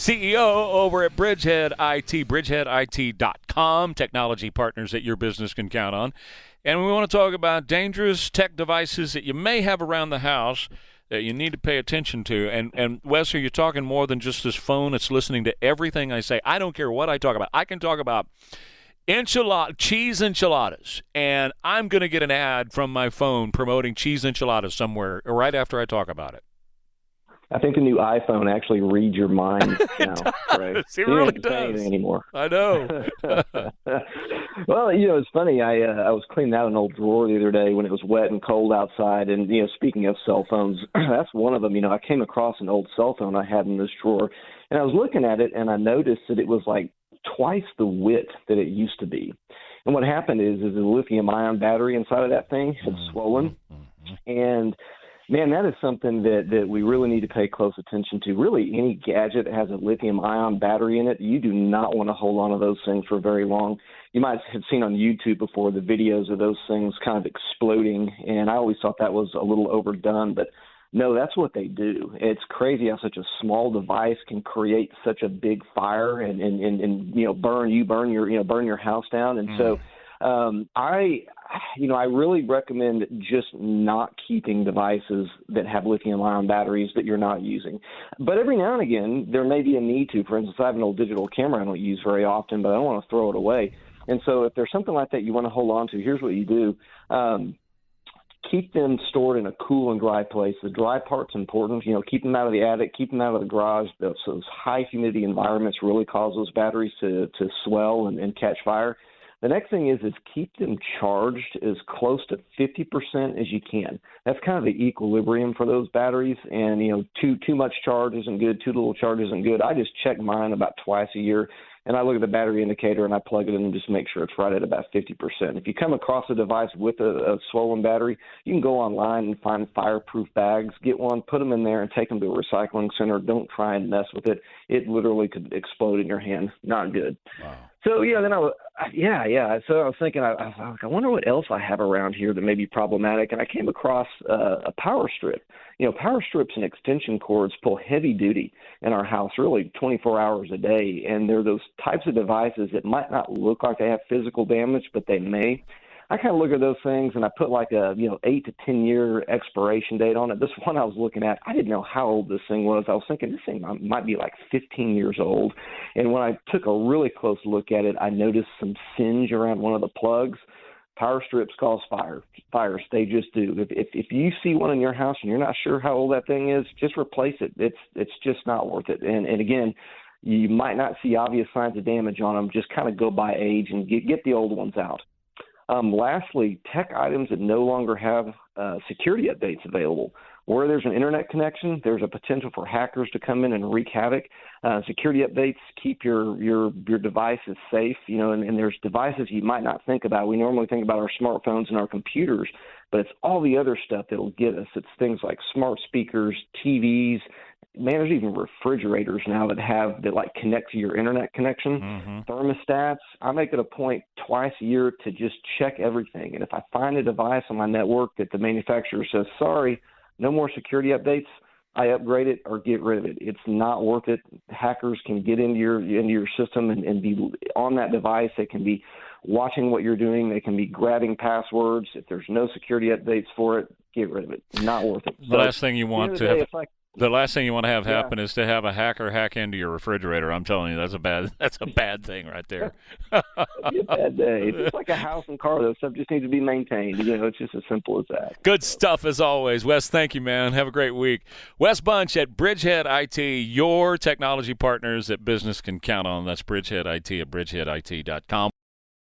CEO over at Bridgehead IT, bridgeheadit.com, technology partners that your business can count on. And we want to talk about dangerous tech devices that you may have around the house that you need to pay attention to. And Wes, are you talking more than just this phone? It's listening to everything I say. I don't care what I talk about. I can talk about cheese enchiladas, and I'm going to get an ad from my phone promoting cheese enchiladas somewhere right after I talk about it. I think the new iPhone actually reads your mind now. Right? It really does. Anymore. I know. Well, it's funny. I was cleaning out an old drawer the other day when it was wet and cold outside. And, speaking of cell phones, that's one of them. I came across an old cell phone I had in this drawer, and I was looking at it, and I noticed that it was like twice the width that it used to be. And what happened is the lithium-ion battery inside of that thing had swollen. And man, that is something that we really need to pay close attention to. Really, any gadget that has a lithium-ion battery in it, you do not want to hold on to those things for very long. You might have seen on YouTube before the videos of those things kind of exploding, and I always thought that was a little overdone, but no, that's what they do. It's crazy how such a small device can create such a big fire and burn your house down. And so I really recommend just not keeping devices that have lithium-ion batteries that you're not using. But every now and again, there may be a need to. For instance, I have an old digital camera I don't use very often, but I don't want to throw it away. And so if there's something like that you want to hold on to, here's what you do. Keep them stored in a cool and dry place. The dry part's important. Keep them out of the attic, keep them out of the garage. Those high humidity environments really cause those batteries to swell and catch fire. The next thing is keep them charged as close to 50% as you can. That's kind of the equilibrium for those batteries. And, too much charge isn't good. Too little charge isn't good. I just check mine about twice a year, and I look at the battery indicator and I plug it in and just make sure it's right at about 50%. If you come across a device with a swollen battery, you can go online and find fireproof bags, get one, put them in there, and take them to a recycling center. Don't try and mess with it. It literally could explode in your hand. Not good. Wow. So, then So I was thinking, I wonder what else I have around here that may be problematic. And I came across a power strip. Power strips and extension cords pull heavy duty in our house, really 24 hours a day. And they're those types of devices that might not look like they have physical damage, but they may. I kind of look at those things and I put like a 8 to 10 year expiration date on it. This one I was looking at, I didn't know how old this thing was. I was thinking this thing might be like 15 years old. And when I took a really close look at it, I noticed some singe around one of the plugs. Power strips cause fires. They just do. If you see one in your house and you're not sure how old that thing is, just replace it. It's just not worth it. And again, you might not see obvious signs of damage on them. Just kind of go by age and get the old ones out. Lastly, tech items that no longer have security updates available. Where there's an internet connection, there's a potential for hackers to come in and wreak havoc. Security updates keep your devices safe, and there's devices you might not think about. We normally think about our smartphones and our computers, but it's all the other stuff that'll get us. It's things like smart speakers, TVs. Man, there's even refrigerators now that like connect to your internet connection. Thermostats. I make it a point twice a year to just check everything. And if I find a device on my network that the manufacturer says, sorry, no more security updates, I upgrade it or get rid of it. It's not worth it. Hackers can get into your system and be on that device. They can be watching what you're doing. They can be grabbing passwords. If there's no security updates for it, get rid of it. Not worth it. The last thing you want to have The last thing you want to have happen is to have a hacker hack into your refrigerator. I'm telling you, that's a bad thing right there. It'd be a bad day. It's just like a house and car, though. Stuff just needs to be maintained. It's just as simple as that. Good stuff as always. Wes, thank you, man. Have a great week. Wes Bunch at Bridgehead IT, your technology partners that business can count on. That's Bridgehead IT at bridgeheadit.com.